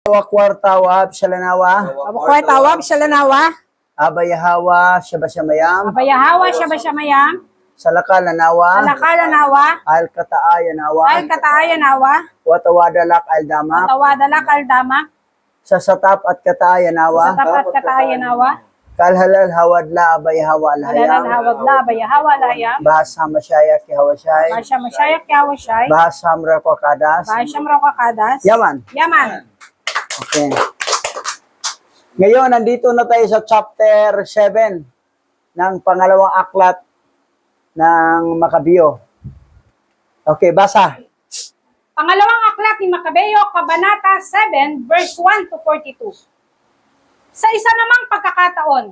Wakwartawa, Shalanawa, Abukwartawa, Bishalanawa, Abayahawa, Shabashamayam, Abayahawa, Shabashamayam, Salakalanawa, Salakalanawa, Alkataayanawa, Alkataayanawa, Watawadalak Aldama, Tawadalak Aldama, sa Satap at Kataayanawa, Tapat Kataayanawa, Kalhalal Hawadla Abayahawa Alalal Alhayam, Hawadla, Abayahawa Layam, Bahasa Masyaya Kihawashay, Basha Mashayak Yawashay, Bahasa Mrakwakadas, Basha Mrokakadas, Yaman. Yaman. Okay. Ngayon, nandito na tayo sa chapter 7 ng pangalawang aklat ng Makabeo. Okay, basa. Pangalawang aklat ni Makabeo, Kabanata 7, verse 1 to 42. Sa isa namang pagkakataon,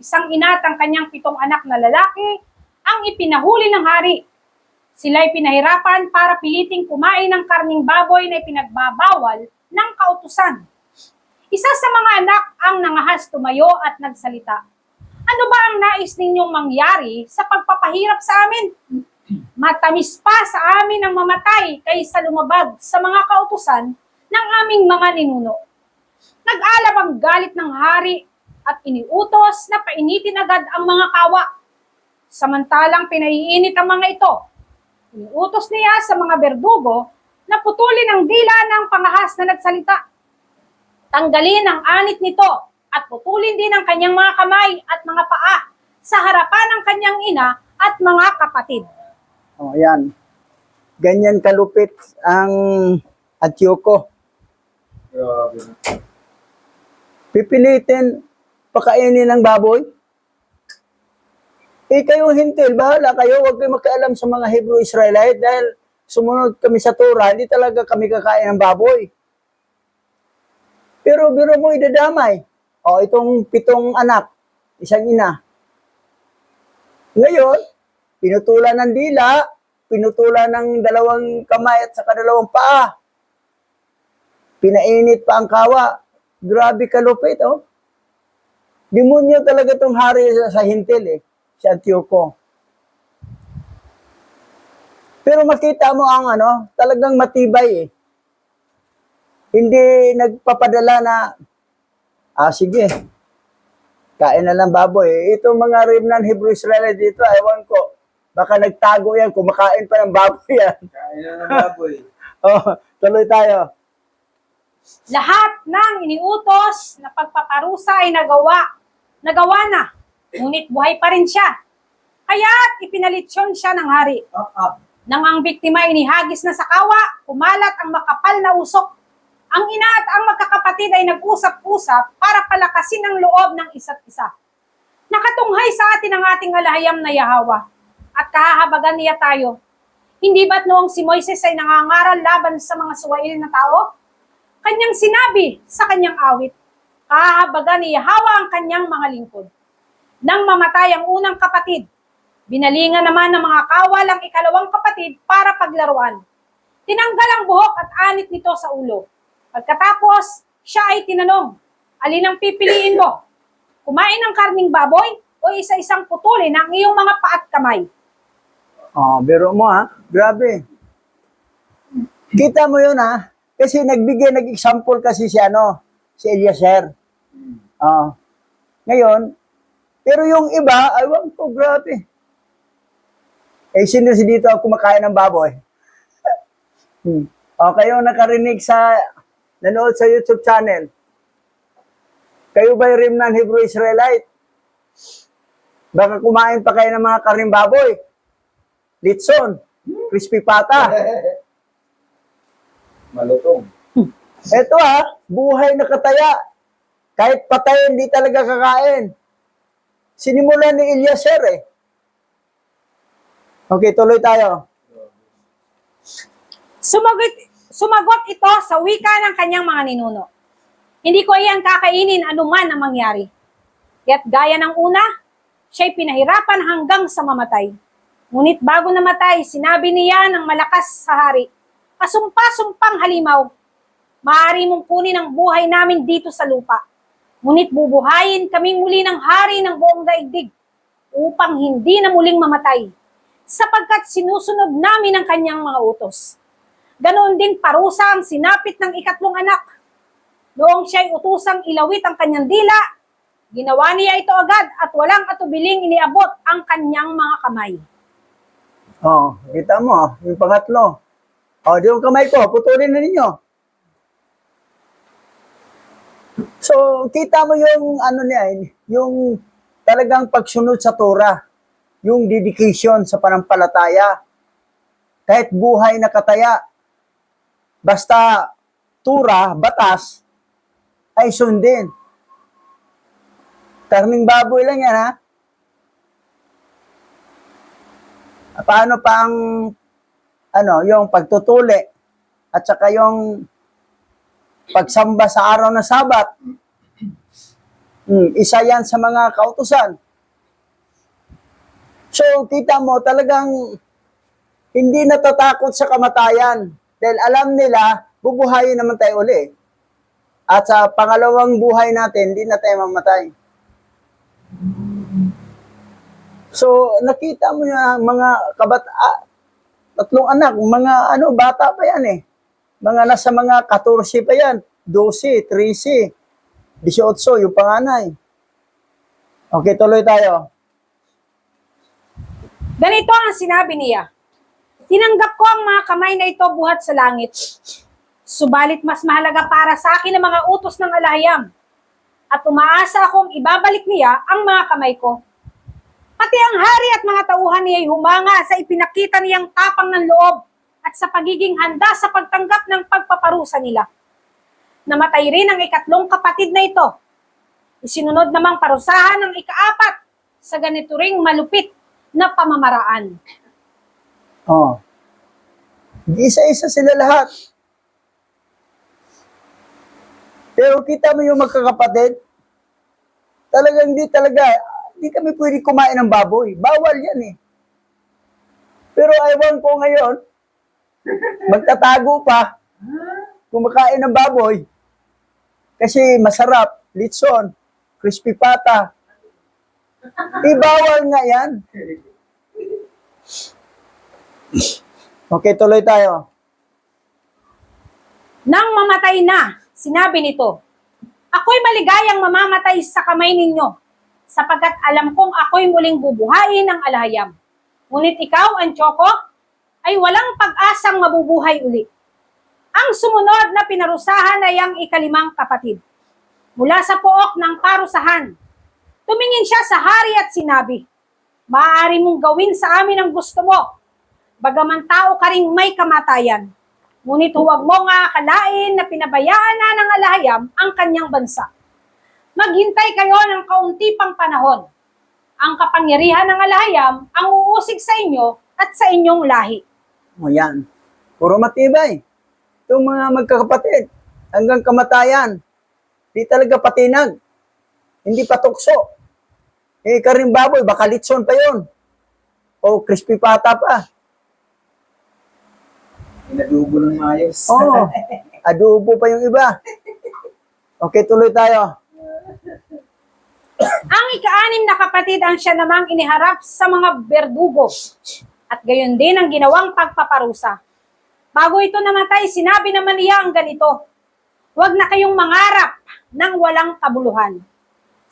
isang ina at ang kanyang 7 anak na lalaki ang ipinahuli ng hari. Sila'y pinahirapan para piliting kumain ng karning baboy na ipinagbabawal ng kautusan. Isa sa mga anak ang nangahas tumayo at nagsalita. Ano ba ang nais ninyong mangyari sa pagpapahirap sa amin? Matamis pa sa amin ang mamatay kaysa lumabag sa mga kautusan ng aming mga ninuno. Nag-alab ang galit ng hari at iniutos na painitin agad ang mga kawa. Samantalang pinaiinit ang mga ito, iniutos niya sa mga berdugo na putulin ang dila ng pangahas na nagsalita. Tanggalin ang anit nito at putulin din ang kanyang mga kamay at mga paa sa harapan ng kanyang ina at mga kapatid. Oh, ayan. Ganyan kalupit ang Antioco. Pipilitin pakainin ng baboy. Eh kayo hintil, bahala kayo, huwag kayo makialam sa mga Hebrew Israelite dahil sumunod kami sa Torah, hindi talaga kami kakain ng baboy. Pero biro mo idadamay. O, itong 7 anak, isang ina. Ngayon, pinutulan ng dila, pinutulan ng 2 kamay at saka 2 paa. Pinainit pa ang kawa. Grabe kalupit, oh. Demonyo talaga itong hari sa hintil, eh. Si Antioco. Pero makita mo ang talagang matibay, eh. Hindi nagpapadala na, sige, kain na lang baboy. Itong mga remnant Hebrew Israelite dito, ewan ko, baka nagtago yan, kumakain pa ng baboy yan. Kain na ng baboy. Oh, tuloy tayo. Lahat ng iniutos na pagpaparusa ay nagawa na, ngunit buhay pa rin siya. Kaya't ipinalitsyon siya ng hari. Nang ang biktima inihagis na sa kawa, kumalat ang makapal na usok. Ang ina at ang magkakapatid ay nag-usap-usap para palakasin ang loob ng isa't isa. Nakatunghay sa atin ang ating alahayam na Yahawa at kahahabagan niya tayo. Hindi ba't noong si Moises ay nangangaral laban sa mga suwail na tao? Kanyang sinabi sa kanyang awit, kahahabagan ni Yahawa ang kanyang mga lingkod. Nang mamatay ang unang kapatid, binalingan naman ng mga kawal ang 2 kapatid para paglaruan. Tinanggal ang buhok at anit nito sa ulo. Pagkatapos, siya ay tinanong, alin ang pipiliin mo? Kumain ng karning baboy o isa-isang putulin ang iyong mga paa at kamay? Oh, biro mo grabe. Kita mo yun kasi nag-example kasi si Eliezer. Ngayon, pero yung iba, aywan ko, grabe. Sino dito kumakain ng baboy? O, kayo nakarinig nanood sa YouTube channel. Kayo ba'y remnant Hebrew Israelite? Baka kumain pa kayo ng mga karning baboy. Litson, crispy pata. Malutong. Ito buhay na kataya. Kahit patay, hindi talaga kakain. Sinimulan ni Eliezer, eh. Okay, tuloy tayo. Sumagot ito sa wika ng kanyang mga ninuno. Hindi ko iyan kakainin anuman ang mangyari. Kaya't gaya ng una, siya'y pinahirapan hanggang sa mamatay. Ngunit bago namatay, sinabi niya ng malakas sa hari, kasumpa-sumpang halimaw, maaari mong kunin ang buhay namin dito sa lupa. Ngunit bubuhayin kaming muli ng hari ng buong daigdig upang hindi na muling mamatay, sapagkat sinusunod namin ang kanyang mga utos. Ganoon din parusa ang sinapit ng 3 anak. Noong siya'y utusang ilawit ang kanyang dila, ginawa niya ito agad at walang atubiling iniabot ang kanyang mga kamay. Oh, kita mo, yung pangatlo. Oh, di yung kamay ko, putulin na ninyo. So, kita mo yung ano niya, yung talagang pagsunod sa Torah, yung dedication sa panampalataya. Kahit buhay na kataya, basta Torah, batas, ay sundin. Karning baboy lang yan, ha? Paano pa ang yung pagtutuli at saka yung pagsamba sa araw ng Sabat. Isa yan sa mga kautusan. So, kita mo, talagang hindi natatakot sa kamatayan. Dahil alam nila, bubuhayin naman tayo uli. At sa pangalawang buhay natin, hindi na tayo mamatay. So, nakita mo yung mga tatlong anak, mga bata pa yan eh. Mga nasa mga 14 pa yan, 12, 13, 18, yung panganay. Okay, tuloy tayo. Ganito ang sinabi niya, tinanggap ko ang mga kamay na ito buhat sa langit. Subalit mas mahalaga para sa akin ang mga utos ng alahayam. At umaasa akong ibabalik niya ang mga kamay ko. Pati ang hari at mga tauhan niya ay humanga sa ipinakita niyang tapang ng loob at sa pagiging handa sa pagtanggap ng pagpaparusa nila. Namatay rin ang ikatlong kapatid na ito. Isinunod namang parusahan ng ikaapat sa ganito ring malupit na pamamaraan. Oh. Isa-isa sila lahat. Pero kita mo yung magkakapatid, talagang hindi kami pwede kumain ng baboy. Bawal yan eh. Pero ewan ko ngayon, magtatago pa, kumakain ng baboy. Kasi masarap, litson, crispy pata. Bawal nga yan. Okay, tuloy tayo. Nang mamatay na, sinabi nito, ako'y maligayang mamamatay sa kamay ninyo, sapagkat alam kong ako'y muling bubuhayin ng alahayam. Ngunit ikaw, Antioco, ay walang pag-asang mabubuhay uli. Ang sumunod na pinarusahan ay ang ikalimang kapatid. Mula sa pook ng parusahan, tumingin siya sa hari at sinabi, maaari mong gawin sa amin ang gusto mo, bagaman tao ka ring may kamatayan. Ngunit huwag mo nga akalain na pinabayaan na ng alahayam ang kanyang bansa. Maghintay kayo ng kaunti pang panahon. Ang kapangyarihan ng alahayam ang uusig sa inyo at sa inyong lahi. O yan. Puro matibay. Itong mga magkakapatid, hanggang kamatayan, di talaga patinag. Hindi pa tukso. Karing baboy, baka litson pa yon. O crispy pata pa. Inadubo ng mayos. Oo. Adobo pa yung iba. Okay, tuloy tayo. Ang ika-anim na kapatid ang siya namang iniharap sa mga berdugo at gayon din ang ginawang pagpaparusa. Bago ito namatay, sinabi naman niya ang ganito, huwag na kayong mangarap ng walang kabuluhan.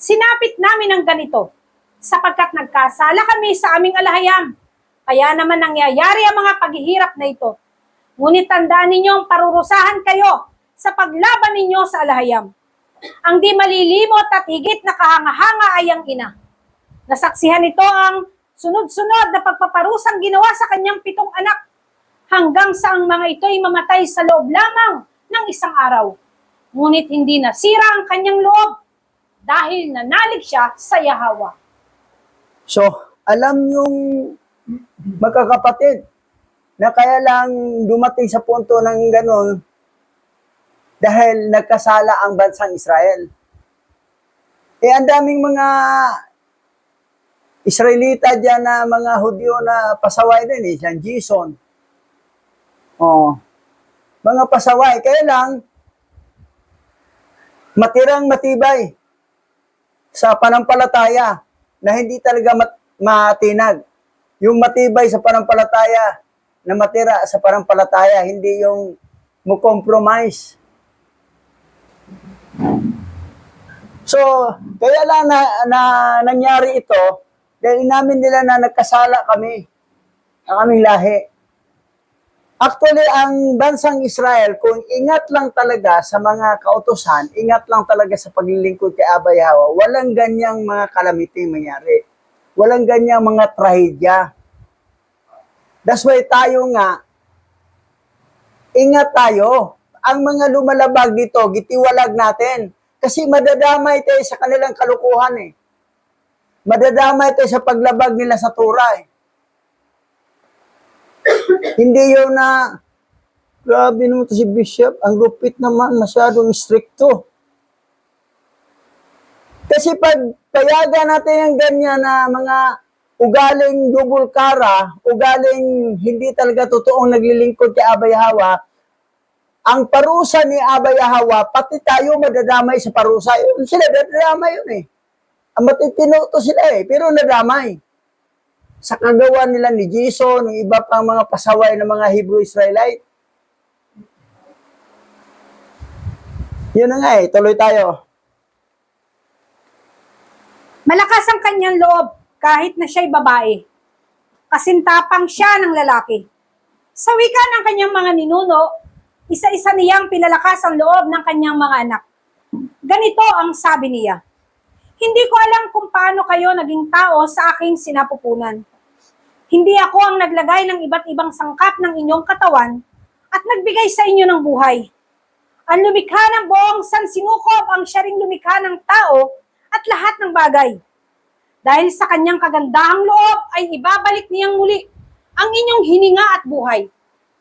Sinapit namin ang ganito, sapagkat nagkasala kami sa aming alahayam. Kaya naman nangyayari ang mga paghihirap na ito. Ngunit tandaan ninyong parurusahan kayo sa paglaban ninyo sa alahayam. Ang di malilimot at higit na kahanga-hanga ay ang ina. Nasaksihan nito ang sunod-sunod na pagpaparusang ginawa sa kanyang 7 anak, hanggang sa ang mga ito'y mamatay sa loob lamang ng isang araw. Ngunit hindi nasira ang kanyang loob dahil nanalig siya sa Yahawa. So, alam yung magkakapatid na kaya lang dumating sa punto ng gano'n dahil nagkasala ang bansang Israel. Ang daming mga Israelita dyan na mga Hudyo na pasaway din San Jason. Mga pasaway. Kaya lang, matirang matibay sa panampalataya na hindi talaga matinag. Yung matibay sa panampalataya na matira sa panampalataya, hindi yung mo-compromise. So, kaya lang na nangyari ito, dahil namin nila na nagkasala kami, ang aming lahi. Actually, ang bansang Israel, kung ingat lang talaga sa mga kautusan, ingat lang talaga sa paglilingkod kay Abay Hawa, walang ganyang mga calamity mangyari. Walang ganyang mga trahedya. That's why tayo nga, ingat tayo. Ang mga lumalabag dito, gitiwalag natin. Kasi madadamay tayo sa kanilang kalukuhan eh. Madadamay tayo sa paglabag nila sa Torah eh. Hindi yun na, grabe naman to si Bishop, ang lupit naman, masyadong stricto. Kasi pag payagan natin yung ganyan na mga ugaling double kara, ugaling hindi talaga totoong naglilingkod kay Abay Hawa, ang parusa ni Abay Hawa, pati tayo madadamay sa parusa. Yun sila, nadadamay yun eh. Ang matitino to sila eh, pero nadamay. Sa kagawa nila ni Jason, ng iba pang mga pasaway ng mga Hebrew Israelite. Yun na nga eh, tuloy tayo. Malakas ang kanyang loob kahit na siya'y babae. Kasintapang siya ng lalaki. Sa wika ng kanyang mga ninuno, isa-isa niyang pinalakas ang loob ng kanyang mga anak. Ganito ang sabi niya, "Hindi ko alam kung paano kayo naging tao sa aking sinapupunan. Hindi ako ang naglagay ng iba't ibang sangkap ng inyong katawan at nagbigay sa inyo ng buhay. Ang lumikha ng buong sansinukob ang siya ring lumikha ng tao at lahat ng bagay. Dahil sa kanyang kagandahang loob ay ibabalik niyang muli ang inyong hininga at buhay,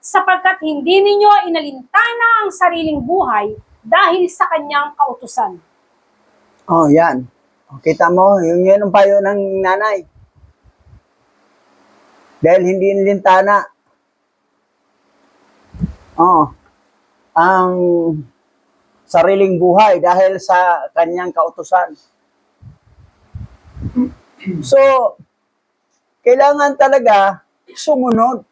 sapagkat hindi ninyo inalintana ang sariling buhay dahil sa kanyang kautusan." Oh, yan. O, kita mo, yung yan ang payo ng nanay. Dahil hindi nilintana. Oh, ang sariling buhay dahil sa kanyang kautusan. So, kailangan talaga sumunod.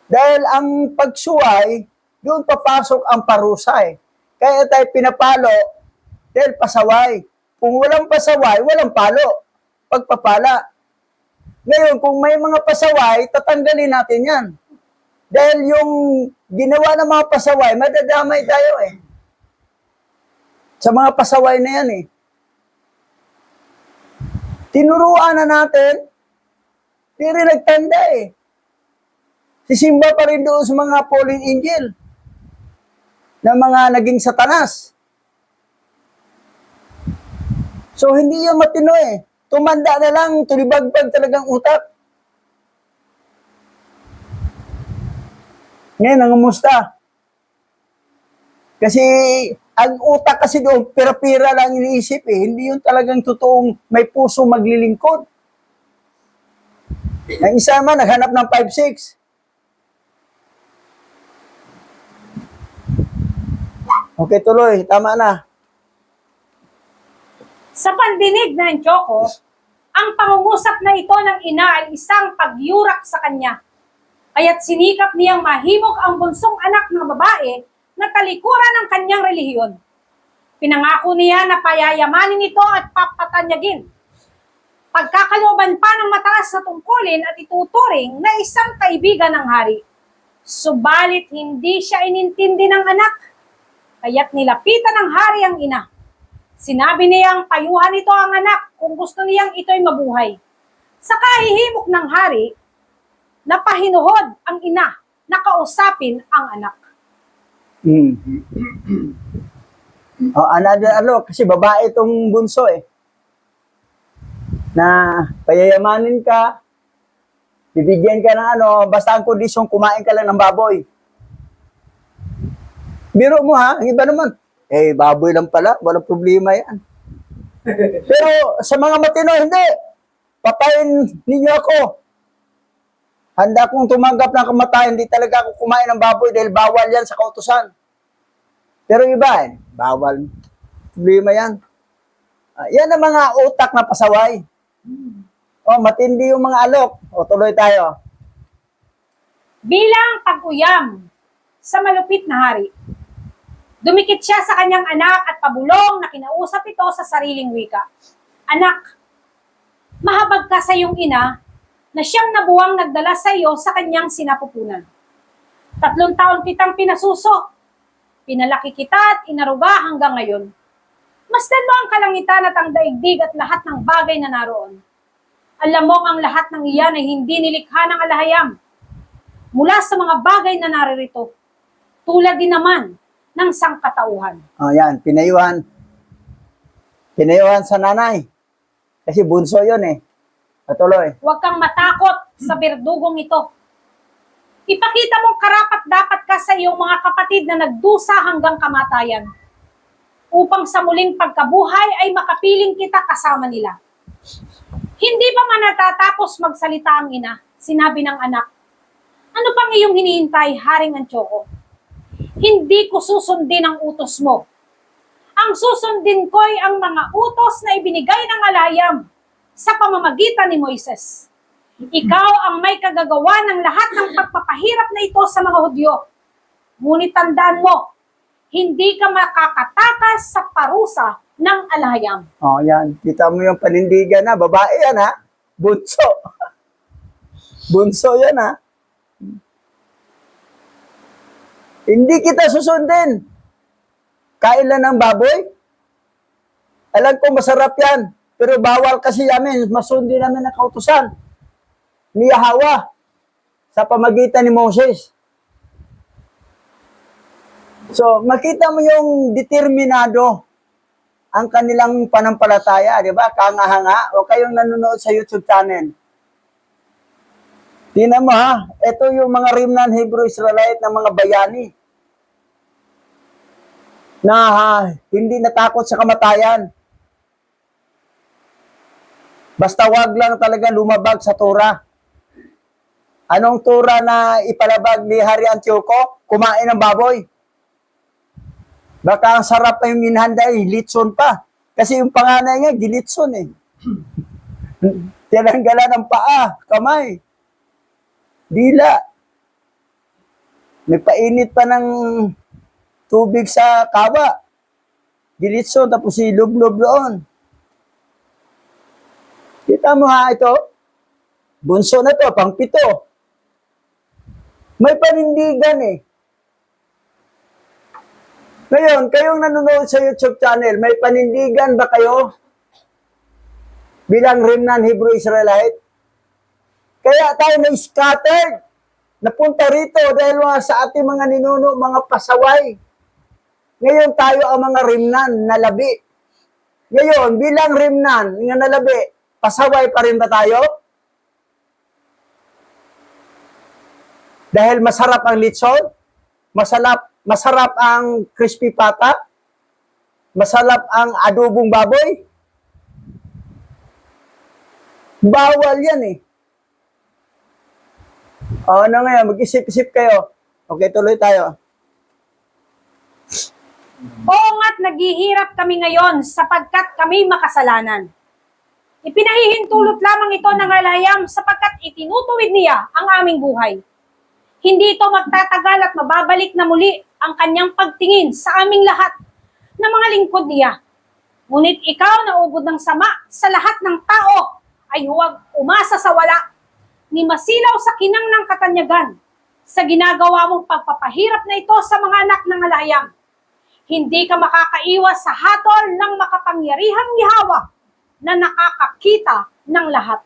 Dahil ang pagsuway, doon papasok ang parusa eh. Kaya tayo pinapalo dahil pasaway. Kung walang pasaway, walang palo. Pagpapala. Ngayon, kung may mga pasaway, tatanggalin natin yan. Dahil yung ginawa ng mga pasaway, madadamay tayo eh. Sa mga pasaway na yan eh. Tinuruan na natin, di rin nagtanda eh. Sisimba pa rin doon sa mga fallen angel na mga naging satanas. So, hindi yan matino eh. Tumanda na lang, tulibagbag talagang utak. Ngayon, nangumusta. Kasi, ang utak kasi doon, pira-pira lang iniisip eh. Hindi yun talagang totoong may puso maglilingkod. Ang isa man, naghanap ng 5-6. Okay, tuloy. Tama na. Sa pandinig ng Choco, ang pangungusap na ito ng ina ay isang pagyurak sa kanya. Kaya't sinikap niyang mahimok ang bunsong anak ng babae na talikuran ng kanyang relihiyon. Pinangako niya na payayamanin ito at papatanyagin. Pagkakalooban pa ng mataas na tungkulin at ituturing na isang kaibigan ng hari. Subalit hindi siya inintindi ng anak. Kaya't nilapitan ng hari ang ina. Sinabi niyang payuhan ito ang anak kung gusto niyang ito'y mabuhay. Sa kahihimok ng hari, napahinuhod ang ina na kausapin ang anak. Oh, another kasi babae itong bunso eh. Na payayamanin ka, bibigyan ka ng basta ang kondisyon, kumain ka lang ng baboy. Biro mo ha, ang iba naman, baboy lang pala, walang problema yan. Pero sa mga matino, hindi. Patayin ninyo ako. Handa kong tumanggap ng kamatayan, hindi talaga ako kumain ng baboy dahil bawal yan sa kautusan. Pero iba, bawal. Problema yan. Yan ang mga utak na pasaway. Matindi yung mga alok. Tuloy tayo. Bilang pag-uyam sa malupit na hari, Dumikit siya sa kanyang anak at pabulong na kinausap ito sa sariling wika. Anak, mahabag ka sa iyong ina na siyang nabuwang nagdala sa iyo sa kanyang sinapupunan. 3 taon kitang pinasuso. Pinalaki kita at inaruga hanggang ngayon. Masdan mo ang kalangitan at ang daigdig at lahat ng bagay na naroon. Alam mo ang lahat ng iyan ay hindi nilikha ng alahayam. Mula sa mga bagay na naririto, tulad din naman ng sangkatauhan. O yan, pinayuhan. Pinayuhan sa nanay. Kasi bunso yun eh. Patuloy. Huwag kang matakot sa berdugong ito. Ipakita mong karapat-dapat ka sa iyong mga kapatid na nagdusa hanggang kamatayan, upang sa muling pagkabuhay ay makapiling kita kasama nila. Hindi pa man natatapos magsalita ang ina, sinabi ng anak, ano pang iyong hinihintay, Haring Antioko? Hindi ko susundin ang utos mo. Ang susundin ko'y ang mga utos na ibinigay ng alayam sa pamamagitan ni Moises. Ikaw ang may kagagawa ng lahat ng pagpapahirap na ito sa mga Hudyo. Ngunit tandaan mo, hindi ka makakatakas sa parusa ng alahayam. O yan, kita mo yung panindigan na, babae yan ha. Bunso. Bunso yan ha. Hindi kita susundin. Kain lang ng baboy. Alam ko masarap yan. Pero bawal kasi namin, masundin namin ang kautusan ni Yahweh sa pamagitan ni Moses. So, makita mo yung determinado ang kanilang panampalataya, di ba? Kangahanga. O kayong nanonood sa YouTube channel. Tingnan mo ha, ito yung mga Remnant Hebrew Israelite ng mga bayani na hindi natakot sa kamatayan. Basta wag lang talaga lumabag sa Torah. Anong Torah na ipalabag ni Hari Antioko? Kumain ng baboy. Baka ang sarap pa yung inhanda, litson pa. Kasi yung panganay niya, gilitson eh. Tinanggalan ng paa, kamay, dila. May painit pa ng tubig sa kawa. Gilitson, tapos ilublob doon. Kita mo ha, ito. Bunso na to, pang 7. May panindigan eh. Ngayon, kayong nanonood sa YouTube channel, may panindigan ba kayo bilang Remnant Hebrew Israelite? Kaya tayo na-scattered, napunta rito dahil sa ating mga ninuno, mga pasaway. Ngayon tayo ang mga Remnant na labi. Ngayon, bilang Remnant nga na labi, pasaway pa rin ba tayo? Dahil masarap ang litson, masarap ang crispy pata, masarap ang adobong baboy. Bawal yan eh. O ano ngayon, mag-isip-isip kayo. Okay, tuloy tayo. Oo nga't naghihirap kami ngayon sapagkat kami makasalanan. Ipinahihintulot lamang ito ng alayam sapagkat itinutuwid niya ang aming buhay. Hindi ito magtatagal at mababalik na muli ang kanyang pagtingin sa aming lahat na mga lingkod niya. Ngunit ikaw na ugod ng sama sa lahat ng tao ay huwag umasa sa wala, ni masilaw sa kinang ng katanyagan sa ginagawa mong pagpapahirap na ito sa mga anak ng alayam. Hindi ka makakaiwas sa hatol ng makapangyarihang Yahweh na nakakakita ng lahat.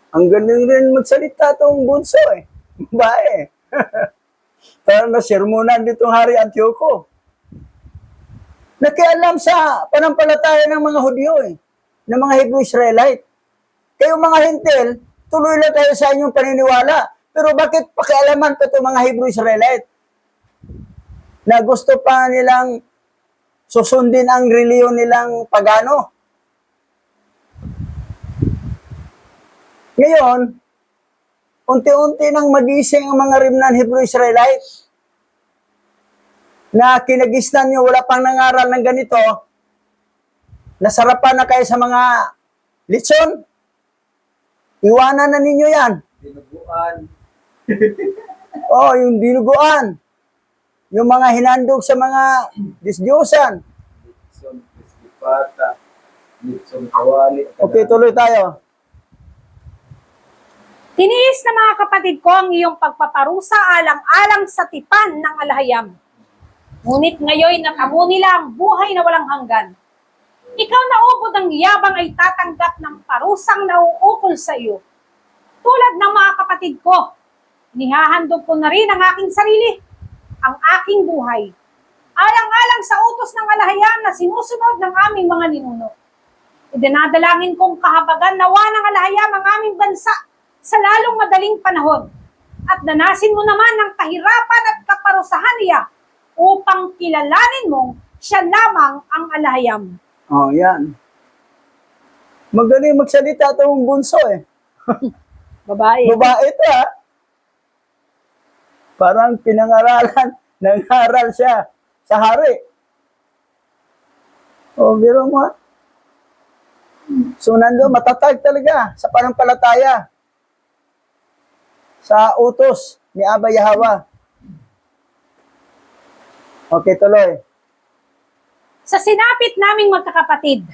Ang galing rin magsalita itong bunso eh. Bae. Parang nasermonan ditong Hari Antioko. Nakialam sa panampalataya ng mga Hudyo eh. Ng mga Hebrew Israelite. Kayo mga Hintil, tuloy lang kayo sa inyong paniniwala. Pero bakit pakialaman pa itong mga Hebrew Israelite? Na gusto pa nilang susundin ang reliyon nilang pagano. Ngayon, unti-unti nang magising ang mga Remnant Hebrew Israelite na kinagisnan nyo, wala pang nangaral ng ganito, nasarapan na kayo sa mga litson, iwanan na ninyo yan. Dinuguan. Yung dinuguan. yung mga hinandog sa mga disdiyosan. Litson, Crispipata, Litson Kawali. Okay, tuloy tayo. Tiniis na mga kapatid ko ang iyong pagpaparusa alang-alang sa tipan ng alahayam. Ngunit ngayon natamo nila ang buhay na walang hanggan. Ikaw na ubod ng yabang ay tatanggap ng parusang nauukol sa iyo. Tulad ng mga kapatid ko, inihahandog ko na rin ang aking sarili, ang aking buhay. Alang-alang sa utos ng alahayam na sinusunod ng aming mga ninuno. Idinadalangin kong kahabagan nawa ng alahayam ang aming bansa sa lalong madaling panahon. At danasin mo naman ang kahirapan at kaparusahan niya upang kilalanin mong siya lamang ang alahayam. Oh, yan. Magaling magsalita itong bunso eh. Babae. Babae ito ha. Parang pinangaralan, nangaral siya sa hari. O, biro mo ha. So, nando, matatag talaga sa panampalataya. Sa utos ni Aba Yahawa. Okay, tuloy. Sa sinapit naming magkakapatid,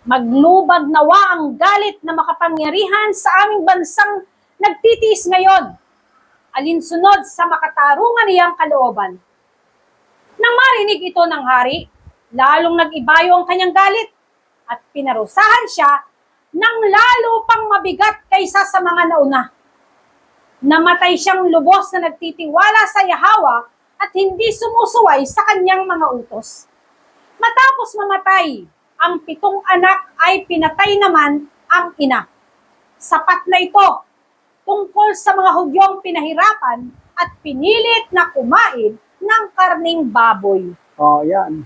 maglubag nawa ang galit na makapangyarihan sa aming bansang nagtitiis ngayon, alinsunod sa makatarungan niyang kalooban. Nang marinig ito ng hari, lalong nag-ibayo ang kanyang galit at pinarusahan siya ng lalo pang mabigat kaysa sa mga nauna. Namatay siyang lubos na nagtitiwala sa Yahawa at hindi sumusuway sa kanyang mga utos. Matapos mamatay, ang 7 anak ay pinatay naman ang ina. Sapat na ito tungkol sa mga Hudyong pinahirapan at pinilit na kumain ng karning baboy. Oh, yan.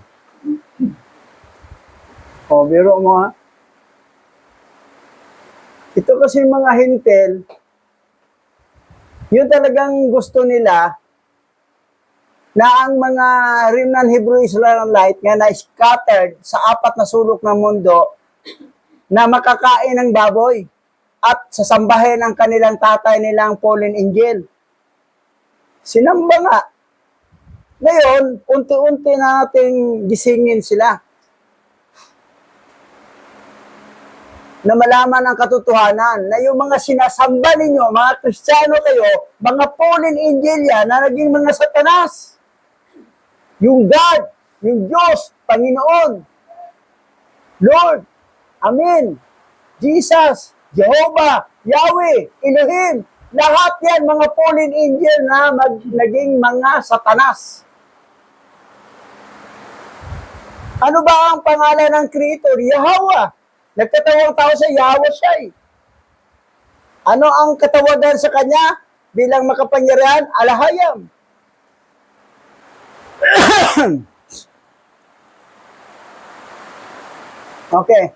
O, biro mo ha. Ito kasi mga hintel, yun talagang gusto nila na ang mga remnant Hebrew Israelite nga na scattered sa 4 na sulok ng mundo na makakain ng baboy at sasambahin ang kanilang tatay nilang fallen angel. Sinamba nga. Ngayon, unti-unti nating gisingin sila na malaman ang katotohanan na yung mga sinasamba ninyo, mga Kristiyano kayo, mga fallen angel yan na naging mga satanas. Yung God, yung Diyos, Panginoon, Lord, Amen, Jesus, Jehovah, Yahweh, Elohim, lahat yan mga fallen angel na naging mga satanas. Ano ba ang pangalan ng Creator? Yahweh. Nagtatawag tao sa Yahweh siya eh. Ano ang katawagan sa kanya bilang makapangyarihan? Alahayam. Okay.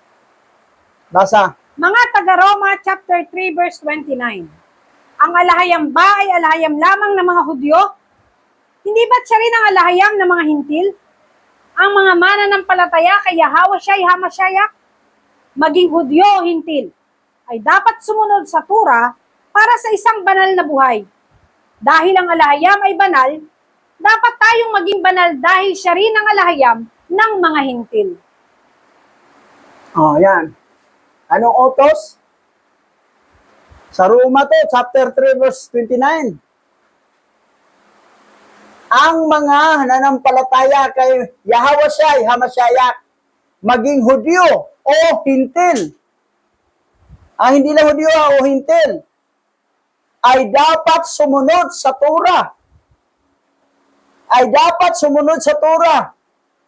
Basa. Mga taga-Roma chapter 3 verse 29. Ang alahayam ba ay alahayam lamang ng mga Hudyo? Hindi ba't siya rin ang alahayam ng mga Hintil? Ang mga mananampalataya kay Yahawa siya'y Hamasyayak, maging Hudyo o Hintil, ay dapat sumunod sa Tura para sa isang banal na buhay. Dahil ang alahayam ay banal, dapat tayong maging banal dahil siya rin ang alahayam ng mga Hintil. Oh, yan. Anong utos? Sa Roma to, chapter 3, verse 29. Ang mga nanampalataya kay Yahawa siya'y Hamasyayak, maging Hudyo o Hintil. Hindi lang Hudyo o Hintil, ay dapat sumunod sa Torah. Ay dapat sumunod sa Torah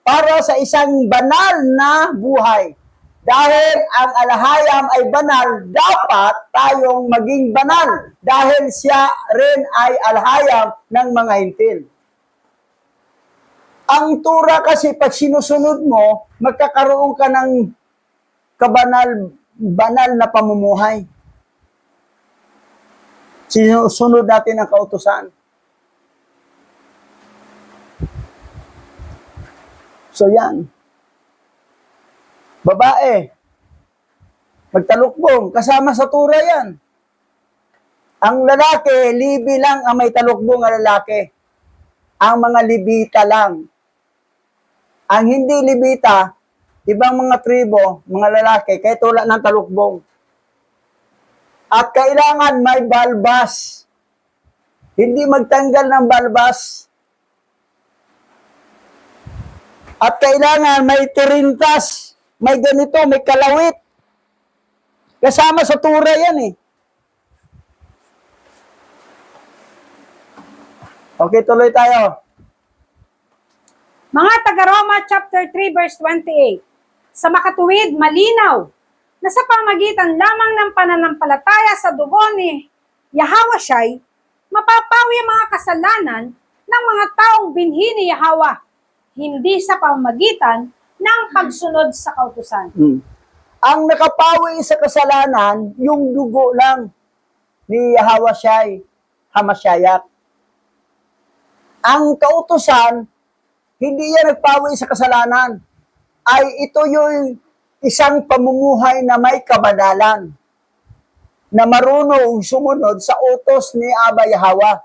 para sa isang banal na buhay. Dahil ang alahayam ay banal, dapat tayong maging banal dahil siya rin ay alahayam ng mga Hintil. Ang Torah kasi pag sinusunod mo, magkakaroon ka ng banal na pamumuhay. Sinusunod natin ang kautusan. So yan. Babae, magtalukbong, kasama sa Torah yan. Ang lalaki, libi lang ang may talukbong na lalaki. ang mga Levita lang. Ang hindi Levita, ibang mga tribo, mga lalaki, kaya tulad ng talukbong. At kailangan may balbas. Hindi magtanggal ng balbas. At kailangan may tirintas, may ganito, may kalawit. Kasama sa tura yan eh. Okay, tuloy tayo. Mga taga-Roma chapter 3 verse 28. Sa makatuwid, malinaw na sa pamagitan lamang ng pananampalataya sa dugo ni Yahawashai, mapapawi ang mga kasalanan ng mga taong binhi ni Yahawa, hindi sa pamamagitan ng pagsunod sa kautusan. Ang nakapawi sa kasalanan, yung dugo lang ni Yahawashai, Hamashiach. Ang kautusan, hindi yan nagpawi sa kasalanan. Ay ito yung isang pamumuhay na may kabanalan, na marunong sumunod sa utos ni Abba Yahweh.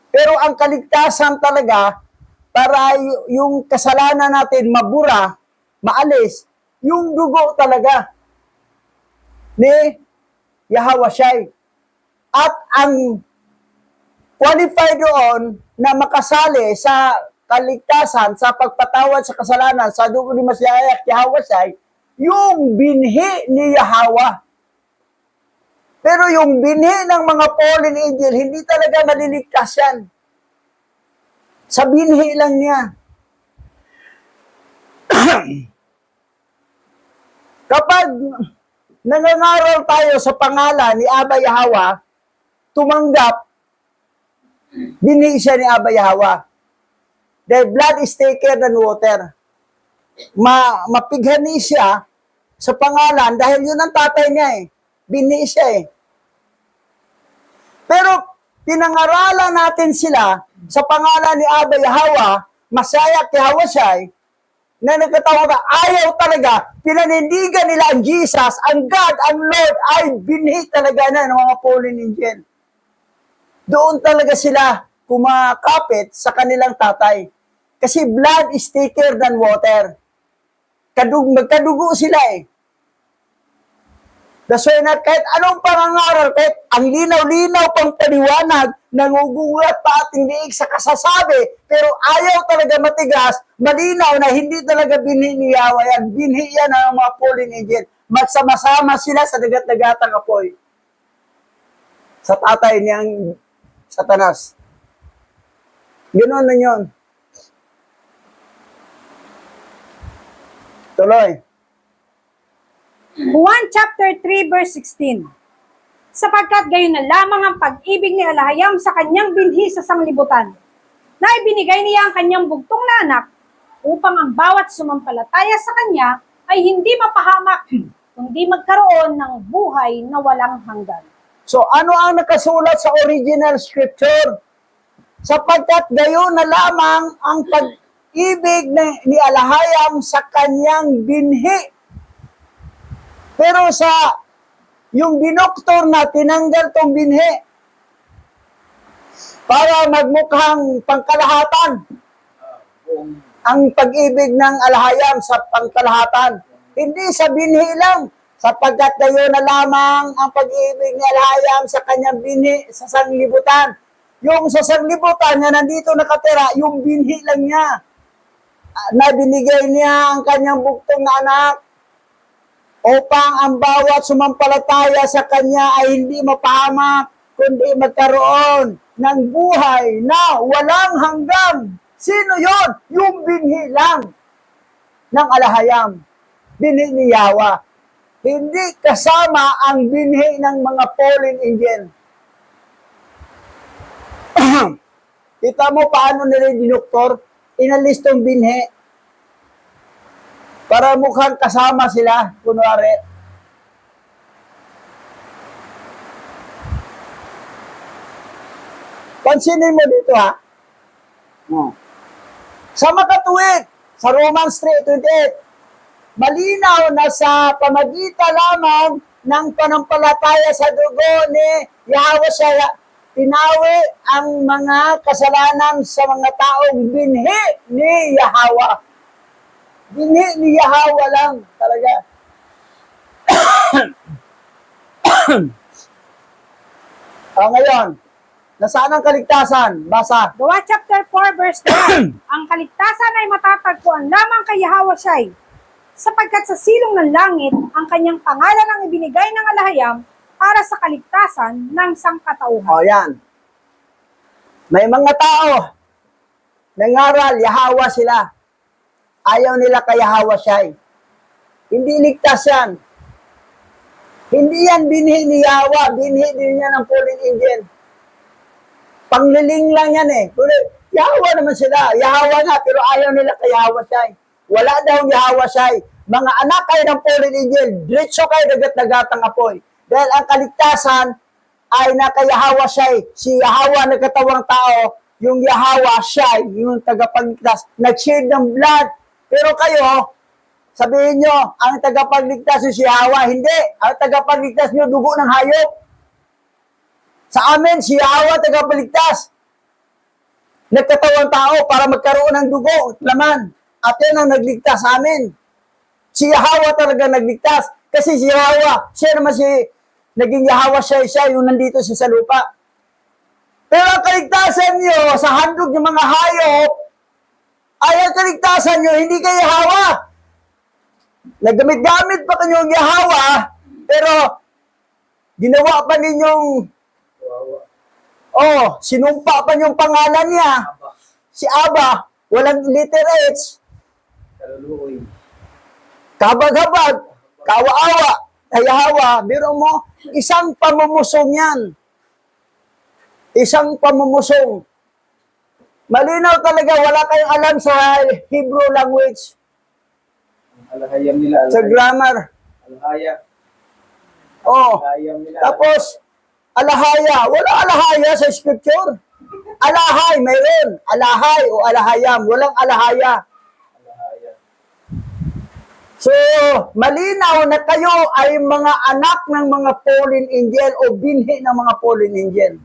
Pero ang kaligtasan talaga, para yung kasalanan natin mabura, maalis, yung dugo talaga ni Yahawashai. At ang qualified doon na makasali sa kaligtasan, sa pagpatawad sa kasalanan, sa dugo ni Mashiach Yahawashai, yung binhi ni Yahweh. Pero yung binhi ng mga fallen angel, hindi talaga maliligtas yan. Sa binhi lang niya. Kapag nangangaral tayo sa pangalan ni Abba Yahweh, tumanggap, binhi siya ni Abba Yahweh. The blood is thicker than water. Mapighani siya sa pangalan dahil yun ang tatay niya eh. Binhi siya eh. Pero pinangaralan natin sila sa pangalan ni Abba Yahweh, Mashiach Yahawashai, na nagkatawag na ayaw talaga, pinanindigan nila ang Jesus, ang God, ang Lord, ay binhi talaga na ng mga fallen angel. Doon talaga sila kumakapit sa kanilang tatay. Kasi blood is thicker than water. Magkadugo sila eh. That's why na kahit anong pangangaral, kahit ang linaw-linaw pang paliwanag, nangugulat pa ating liig sa kasasabi, pero ayaw talaga matigas, malinaw na hindi talaga binhi ni Yahweh yan. Binhi yan ng mga fallen angel. Magsama-sama sila sa dagat-dagatang apoy. Sa tatay niyang Satanas. Ganoon na yun. Tuloy. Juan chapter 3 verse 16. Sapagkat gayon na lamang ang pag-ibig ni Alahayam sa kanyang binhi sa sanglibutan, na ibinigay niya ang kanyang bugtong na anak, upang ang bawat sumampalataya sa kanya ay hindi mapahamak, kundi magkaroon ng buhay na walang hanggan. So, ano ang nakasulat sa original scripture? Sapagkat gayon na lamang ang pag-ibig ni Alahayam sa kanyang binhi. Pero sa yung dinoktor na tinanggal tong binhi para magmukhang pangkalahatan. Ang pag-ibig ng Alahayam sa pangkalahatan. Hindi sa binhi lang. Sapagkat gayon na lamang ang pag-ibig ni Alahayam sa kanyang binhi sa sanglibutan. Yung sa sanglibutan na nandito nakatira, yung binhi lang niya. Na binigay niya ang kanyang bugtong na anak upang ang bawat sumampalataya sa kanya ay hindi mapahamak, kundi magkaroon ng buhay na walang hanggan. Sino yon? Yung binhi lang ng Alahayam. Binhi ni Yahweh. Hindi kasama ang binhi ng mga fallen angel. Kita mo paano nila dinoktor? Inalis tong binhi. Para mukhang kasama sila, kunwari. Pansinin mo dito ha. Sa makatuwid, sa Romans 3:28, malinaw na sa pamagitan lamang ng panampalataya sa dugo ni Yahweh, tinawi ang mga kasalanan sa mga taong binhi ni Yahweh. Binhi ni Yahweh lang talaga. Ngayon, nasaan ang kaligtasan? Basa. Gawa chapter 4 verse 9. Ang kaligtasan ay matatagpuan lamang kay Yahweh Shai, sapagkat sa silong ng langit ang kanyang pangalan ang ibinigay ng alahayam para sa kaligtasan ng sangkatauhan. Yan. May mga tao, nangaral, Yahweh sila. Ayaw nila kay Yahweh Shai. Hindi ligtas yan. Hindi yan binhi ni Yahweh, binhi din yan ng fallen angel. Pangliling lang yan eh. Yahweh naman sila. Yahweh nga, pero ayaw nila kay Yahweh Shai. Wala daw Yahweh Shai. Mga anak kayo ng fallen angel, diretso kayo dagat-dagatang apoy. Dahil ang kaligtasan ay naka Yahweh Shai. Si Yahweh na katawang tao, yung Yahweh Shai, yung tagapagligtas, nag-shed ng blood. Pero kayo, sabihin nyo, ang tagapagligtas si Yahweh. Hindi. Ang tagapagligtas nyo, dugo ng hayop. Sa amin, si Yahweh tagapagligtas. Nagkatawang tao para magkaroon ng dugo, laman. At yan ang nagligtas sa amin. Si Yahweh talaga nagligtas. Kasi si Yahweh, siya naman naging Yahweh siya yung nandito sa lupa. Pero ang kaligtasan nyo sa handog ng mga hayop, ay ang kaligtasan nyo, hindi kay Yahweh. Naggamit-gamit pa kanyong Yahweh, pero ginawa pa ninyong, sinumpa pa niyong pangalan niya. Si Abba, walang letter H. Kaluluoy. Kabag-habag, kawa-awa, Yahweh. Biro mo, isang pamumusong yan. Isang pamumusong. Malinaw talaga, wala kayong alam sa Hebrew language. Alahayam nila. Sa grammar. Alahaya. Oh. Alahayam nila. Tapos, alahaya. Wala alahaya sa scripture. Alahay, mayroon. Alahay o alahayam. Walang alahaya. Alahaya. So, malinaw na kayo ay mga anak ng mga fallen angel o binhi ng mga fallen angel.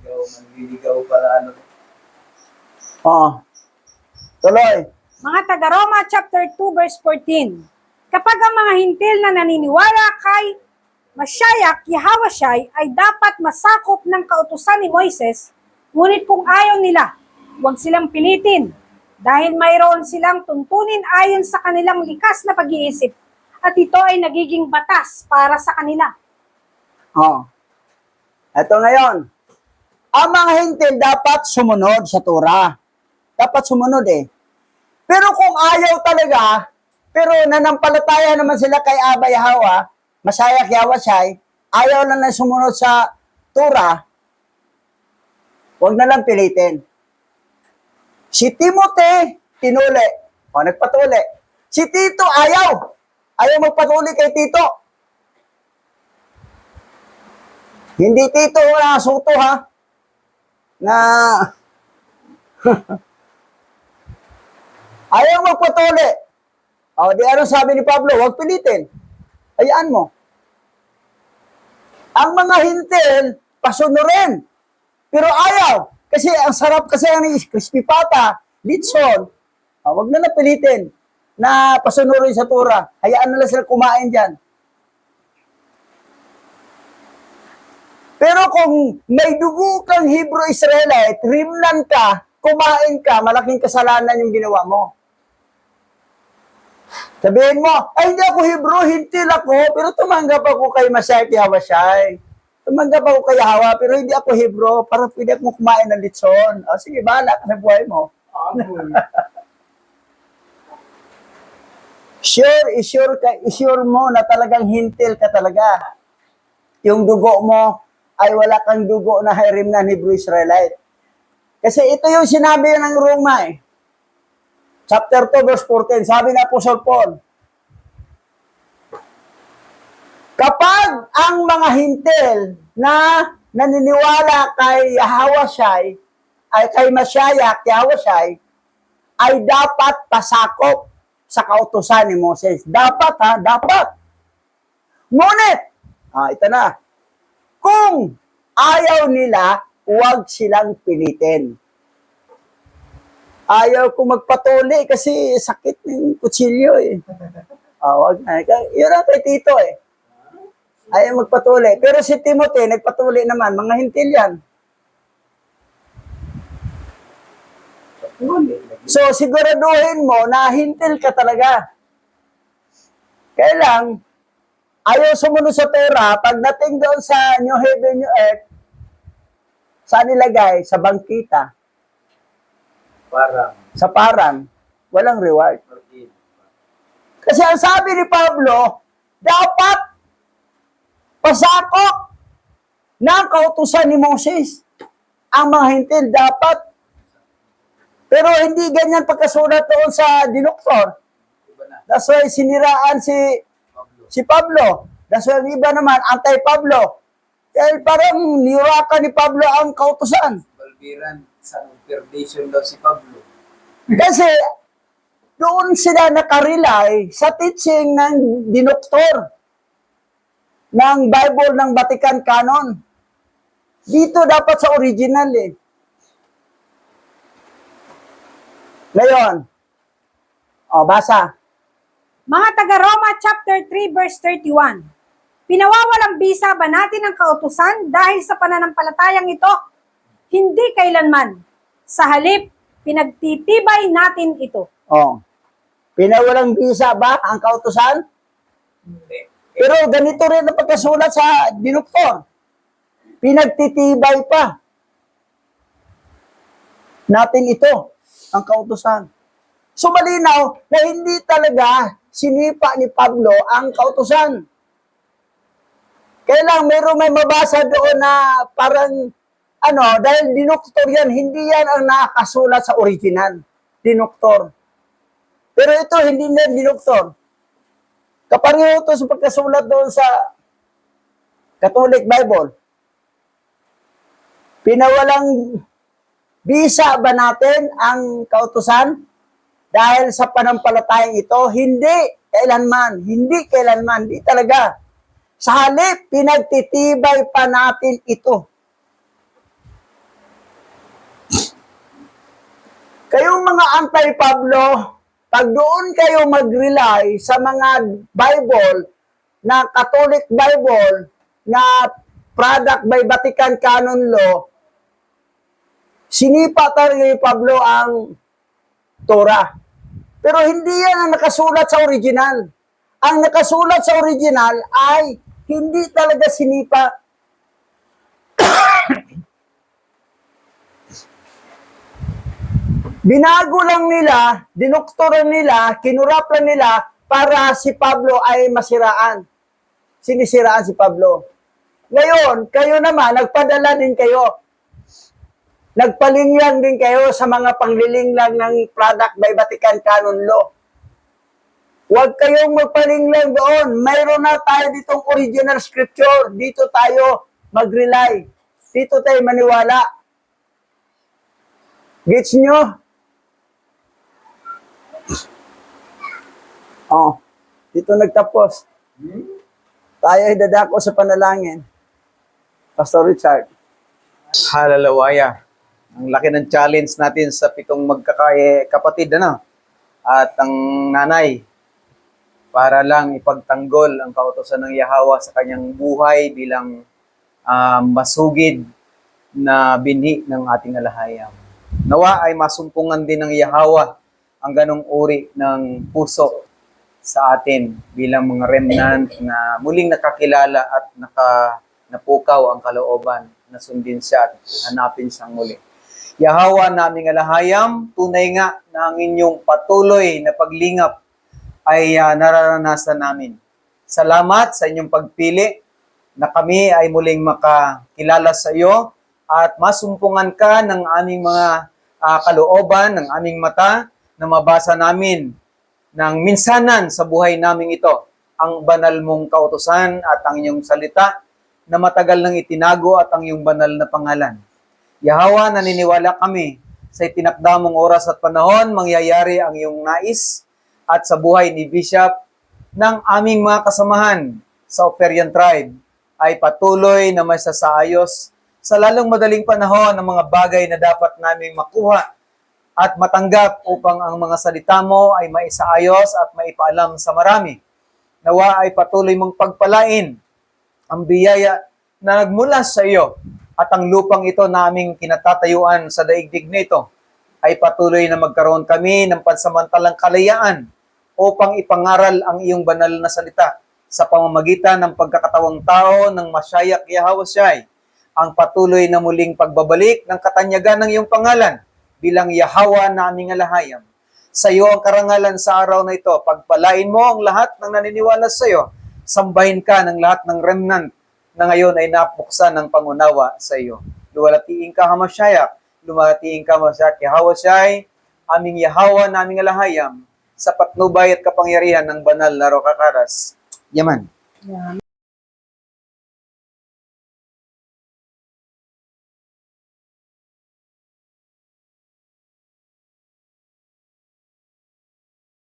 Manliligaw para ano. Tuloy. Mga taga-Roma chapter 2 verse 14. Kapag ang mga hintil na naniniwala kay Mashiach Yahweh Shai ay dapat masakop ng kautusan ni Moises, ngunit kung ayaw nila, huwag silang pilitin dahil mayroon silang tuntunin ayon sa kanilang likas na pag-iisip at ito ay nagiging batas para sa kanila. Ito ngayon. Ang mga hintil dapat sumunod sa Torah. Dapat sumunod eh. Pero kung ayaw talaga, pero nanampalataya naman sila kay Abba Yahweh, Mashiach Yahweh Shai, ayaw na sumunod sa Torah, huwag na lang pilitin. Si Timothy, tinuli. Nagpatuli. Si Tito, ayaw. Ayaw magpatuli kay Tito. Hindi Tito na suto ha. Na ayaw magpatuli. Di ano sabi ni Pablo, huwag pilitin. Hayaan mo. Ang mga hintil, pasunurin. Pero ayaw. Kasi ang sarap kasi ang crispy pata, litson. Huwag na napilitin na pasunurin sa Torah. Hayaan na lang sila kumain dyan. Pero kung may dugo kang Hebrew Israelite, rimnan ka, kumain ka, malaking kasalanan yung ginawa mo. Sabihin mo, ay hindi ako Hebrew, hintil ako, pero tumanggap ako kay Mashiach Yahweh Shai. Tumanggap ako kay Yahweh, pero hindi ako Hebrew, para pwede akong kumain ng litson. Sige, bahala ka na buhay mo. Sure mo na talagang hintil ka talaga. Yung dugo mo ay wala kang dugo na hirim na Hebrew Israelite. Kasi ito yung sinabi ng Roma eh. Chapter 2 verse 14, sabi na Apostle Paul, kapag ang mga hintil na naniniwala kay Yahweh Shai, ay kay Mashiach Yahweh Shai, ay dapat pasakop sa kautusan ni Moses. Dapat dapat. Ngunit, ito na, kung ayaw nila, huwag silang pilitin. Ayaw ko magpatuli kasi sakit ng kutsilyo eh. Wag na. Yun ang kay Tito eh. Ayaw magpatuli. Pero si Timothy, nagpatuli naman. Mga hintil yan. So, siguraduhin mo na hintil ka talaga. Kaya lang, ayaw sumunod sa Torah, pagdating doon sa New Heaven, New Earth, saan nilagay? Sa bangkita. Parang. Sa parang, walang reward. Kasi ang sabi ni Pablo, dapat pasakop ng kautusan ni Moses. Ang mga hintil dapat. Pero hindi ganyan pagkasulat doon sa dinuktor. That's why siniraan si Pablo. That's why yung iba naman, anti-Pablo. Dahil parang nirakan ni Pablo ang kautusan. Balbiran, sa perdition daw si Pablo. Kasi doon sila nakarely sa teaching ng dinuktor ng Bible ng Vatican Canon. Dito dapat sa original eh. Ngayon, basa. Mga taga-Roma chapter 3 verse 31. Pinawawalang bisa ba natin ang kautusan dahil sa pananampalatayang ito? Hindi kailanman. Sa halip, pinagtitibay natin ito. Pinawalang bisa ba ang kautusan? Hindi. Pero ganito rin ang pagkasulat sa dinuktor. Pinagtitibay pa natin ito, ang kautusan. So malinaw na hindi talaga sinipa ni Pablo ang kautusan. Kaya lang may mabasa doon na parang dahil dinuktor yan, hindi yan ang nakasulat sa original. Dinuktor. Pero ito, hindi na dinuktor. Kapareho ito sa pagkasulat doon sa Catholic Bible. Pinawalang bisa ba natin ang kautusan? Dahil sa panampalatayang ito, hindi kailanman, hindi talaga. Sa halip, pinagtitibay pa natin ito. Kayong mga anti-Pablo, pag doon kayo mag-rely sa mga Bible, na Catholic Bible, na product by Vatican Canon Law, sinipa talaga ni Pablo ang Torah. Pero hindi yan ang nakasulat sa original. Ang nakasulat sa original ay hindi talaga sinipa. Binago lang nila, dinuktoran nila, kinurap lang nila para si Pablo ay masiraan. Sinisiraan si Pablo. Ngayon, kayo naman, nagpadala din kayo. Nagpalinglang din kayo sa mga panglilinglang ng product by Vatican Canon Law. Huwag kayong magpalinglang doon. Mayroon na tayo ditong original scripture. Dito tayo mag-rely. Dito tayo maniwala. Gets nyo? Dito nagtapos. Tayo ay dadako sa panalangin. Pastor Richard. Halalawaya. Ang laki ng challenge natin sa 7 magkakapatid, at ang nanay, para lang ipagtanggol ang kautusan ng Yahweh sa kanyang buhay bilang masugid na binhi ng ating alahayam. Nawa ay masumpungan din ng Yahweh ang ganong uri ng puso sa atin bilang mga remnant na muling nakakilala at napukaw ang kalooban na sundin siya at hanapin siyang muli. Yahweh naming alahayam, tunay nga na ang inyong patuloy na paglingap ay nararanasan namin. Salamat sa inyong pagpili na kami ay muling makakilala sa iyo at masumpungan ka ng aming mga kalooban, ng aming mata na mabasa namin ng minsanan sa buhay naming ito ang banal mong kautusan at ang iyong salita na matagal nang itinago at ang iyong banal na pangalan. Yahweh, naniniwala kami sa itinakda mong oras at panahon, mangyayari ang iyong nais at sa buhay ni Bishop ng aming mga kasamahan sa Operian Tribe ay patuloy na may sasaayos sa lalong madaling panahon ng mga bagay na dapat naming makuha at matanggap upang ang mga salita mo ay maisaayos at maipaalam sa marami. Nawa ay patuloy mong pagpalain ang biyaya na nagmula sa iyo at ang lupang ito naming kinatatayuan sa daigdig nito ay patuloy na magkaroon kami ng pansamantalang kalayaan upang ipangaral ang iyong banal na salita sa pamamagitan ng pagkakatawang tao ng Masyayak Yahawasyay, ang patuloy na muling pagbabalik ng katanyagan ng iyong pangalan bilang Yahawa na aming alahayam. Sa iyo ang karangalan sa araw na ito. Pagpalain mo ang lahat ng naniniwala sa iyo. Sambahin ka ng lahat ng remnant na ngayon ay napuksan ng pangunawa sa iyo. Luwalhatiin ka, Hamasyayak. Luwalhatiin ka, Masyayak Yahawasyay, aming Yahawa na aming alahayam, sa patnubay at kapangyarihan ng banal na Roh Kakaras. Yaman.